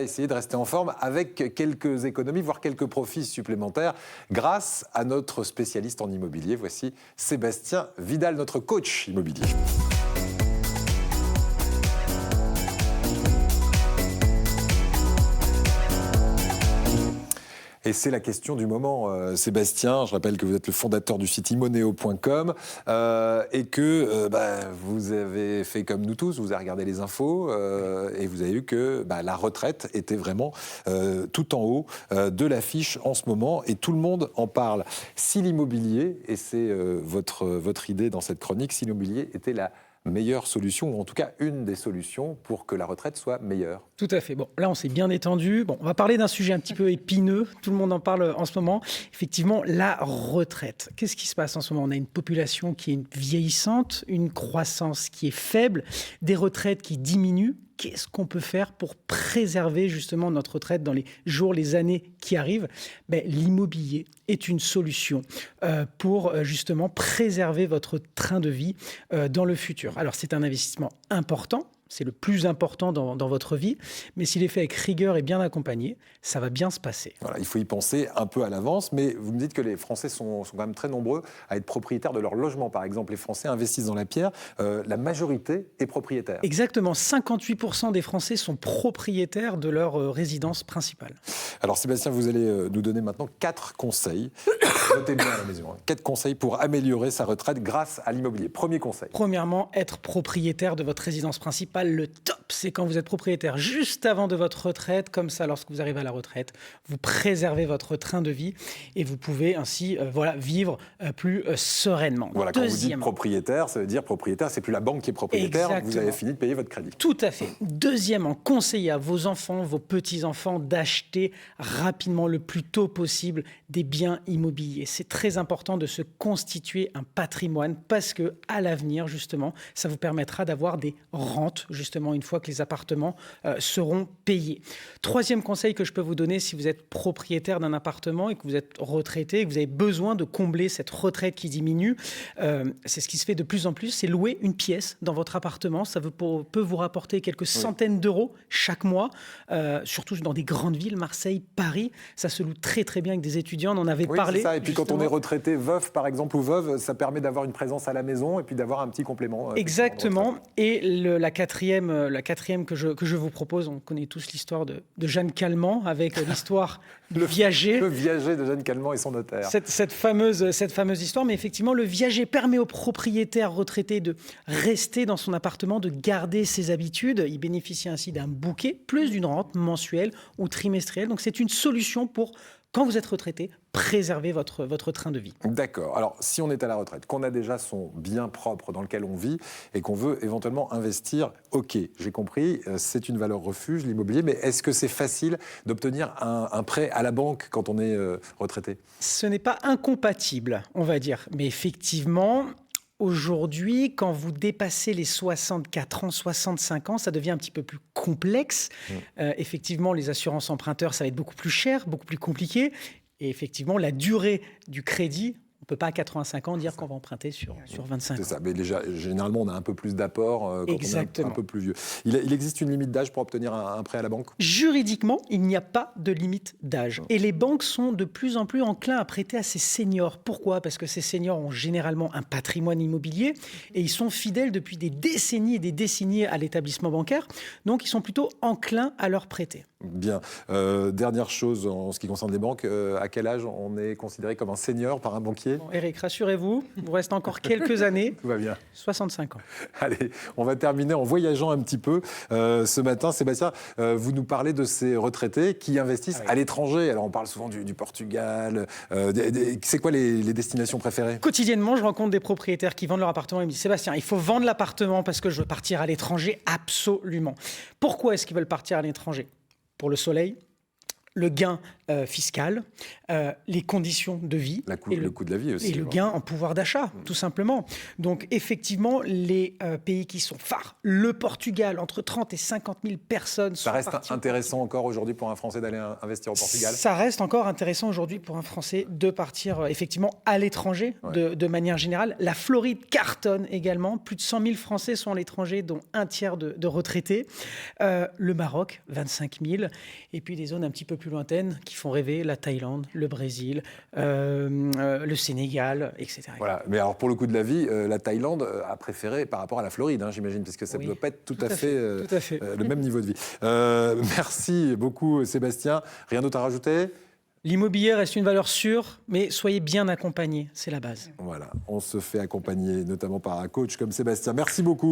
Essayer de rester en forme avec quelques économies, voire quelques profits supplémentaires grâce à notre spécialiste en immobilier. Voici Sébastien Vidal, notre coach immobilier. Et c'est la question du moment, Sébastien. Je rappelle que vous êtes le fondateur du site imoneo.com et que vous avez fait comme nous tous, vous avez regardé les infos et vous avez vu que la retraite était vraiment tout en haut de l'affiche en ce moment et tout le monde en parle. Si l'immobilier, et c'est votre idée dans cette chronique, si l'immobilier était la meilleure solution, ou en tout cas une des solutions pour que la retraite soit meilleure. Tout à fait. Bon, là, on s'est bien détendu. Bon, on va parler d'un sujet un petit peu épineux. Tout le monde en parle en ce moment. Effectivement, la retraite. Qu'est-ce qui se passe en ce moment? On a une population qui est vieillissante, une croissance qui est faible, des retraites qui diminuent. Qu'est-ce qu'on peut faire pour préserver justement notre retraite dans les jours, les années qui arrivent? L'immobilier est une solution pour justement préserver votre train de vie dans le futur. Alors, c'est un investissement important. C'est le plus important dans votre vie. Mais s'il est fait avec rigueur et bien accompagné, ça va bien se passer. Voilà, il faut y penser un peu à l'avance. Mais vous me dites que les Français sont quand même très nombreux à être propriétaires de leur logement. Par exemple, les Français investissent dans la pierre. La majorité est propriétaire. Exactement. 58% des Français sont propriétaires de leur résidence principale. Alors Sébastien, vous allez nous donner maintenant 4 conseils. Notez bien à la maison. 4 conseils pour améliorer sa retraite grâce à l'immobilier. Premier conseil. Premièrement, être propriétaire de votre résidence principale. Le top, c'est quand vous êtes propriétaire juste avant de votre retraite. Comme ça, lorsque vous arrivez à la retraite, vous préservez votre train de vie et vous pouvez ainsi vivre plus sereinement. Voilà, quand vous dites propriétaire, ça veut dire propriétaire, c'est plus la banque qui est propriétaire. Exactement. Vous avez fini de payer votre crédit. Tout à fait. Deuxièmement, conseillez à vos enfants, vos petits-enfants d'acheter rapidement, le plus tôt possible, des biens immobiliers. C'est très important de se constituer un patrimoine parce que à l'avenir, justement, ça vous permettra d'avoir des rentes, justement, une fois que les appartements seront payés. Troisième conseil que je peux vous donner si vous êtes propriétaire d'un appartement et que vous êtes retraité et que vous avez besoin de combler cette retraite qui diminue, c'est ce qui se fait de plus en plus, c'est louer une pièce dans votre appartement. Ça peut vous rapporter quelques centaines d'euros chaque mois, surtout dans des grandes villes, Marseille, Paris. Ça se loue très très bien avec des étudiants, on en avait parlé. C'est ça. Et puis justement. Quand on est retraité, veuf par exemple ou veuve, ça permet d'avoir une présence à la maison et puis d'avoir un petit complément. Exactement. Et la quatrième que je vous propose, on connaît tous l'histoire de Jeanne Calment avec l'histoire du viager. Le viager de Jeanne Calment et son notaire. Cette fameuse histoire, mais effectivement, le viager permet aux propriétaires retraités de rester dans son appartement, de garder ses habitudes. Il bénéficie ainsi d'un bouquet, plus d'une rente mensuelle ou trimestrielle. Donc c'est une solution pour, quand vous êtes retraité, préserver votre train de vie. D'accord. Alors, si on est à la retraite, qu'on a déjà son bien propre dans lequel on vit et qu'on veut éventuellement investir, ok, j'ai compris, c'est une valeur refuge, l'immobilier, mais est-ce que c'est facile d'obtenir un prêt à la banque quand on est retraité? Ce n'est pas incompatible, on va dire. Mais effectivement, aujourd'hui, quand vous dépassez les 64 ans, 65 ans, ça devient un petit peu plus complexe. Effectivement, les assurances emprunteurs, ça va être beaucoup plus cher, beaucoup plus compliqué. Et effectivement, la durée du crédit, on ne peut pas à 85 ans dire qu'on va emprunter sur 25 ans. C'est ça, mais déjà, généralement, on a un peu plus d'apport quand Exactement. on est un peu plus vieux. Il existe une limite d'âge pour obtenir un prêt à la banque? Juridiquement, il n'y a pas de limite d'âge. Et les banques sont de plus en plus enclins à prêter à ces seniors. Pourquoi? Parce que ces seniors ont généralement un patrimoine immobilier et ils sont fidèles depuis des décennies et des décennies à l'établissement bancaire. Donc, ils sont plutôt enclins à leur prêter. Bien. Dernière chose en ce qui concerne les banques, à quel âge on est considéré comme un senior par un banquier? Bon, Eric, rassurez-vous, il vous reste encore quelques années. Tout va bien. 65 ans. Allez, on va terminer en voyageant un petit peu. Ce matin, Sébastien, vous nous parlez de ces retraités qui investissent à l'étranger. Alors, on parle souvent du Portugal. C'est quoi les destinations préférées? Quotidiennement, je rencontre des propriétaires qui vendent leur appartement et me disent « Sébastien, il faut vendre l'appartement parce que je veux partir à l'étranger. » Absolument. Pourquoi est-ce qu'ils veulent partir à l'étranger? Pour le soleil, le gain fiscal, les conditions de vie. Le coût de la vie aussi. Et le gain en pouvoir d'achat, tout simplement. Donc, effectivement, les pays qui sont phares, le Portugal, entre 30 et 50 000 personnes sont Ça reste intéressant encore aujourd'hui pour un Français d'aller investir au Portugal? Ça reste encore intéressant aujourd'hui pour un Français de partir effectivement à l'étranger, de manière générale. La Floride cartonne également. Plus de 100 000 Français sont à l'étranger, dont un tiers de retraités. Le Maroc, 25 000. Et puis des zones un petit peu plus lointaines qui font rêver, la Thaïlande, le Brésil, le Sénégal, etc. Voilà. Mais alors pour le coût de la vie, la Thaïlande a préféré par rapport à la Floride, hein, j'imagine, parce que ça ne doit pas être tout à fait le même niveau de vie. Merci beaucoup Sébastien. Rien d'autre à rajouter? L'immobilier reste une valeur sûre, mais soyez bien accompagnés, c'est la base. Voilà, on se fait accompagner notamment par un coach comme Sébastien. Merci beaucoup.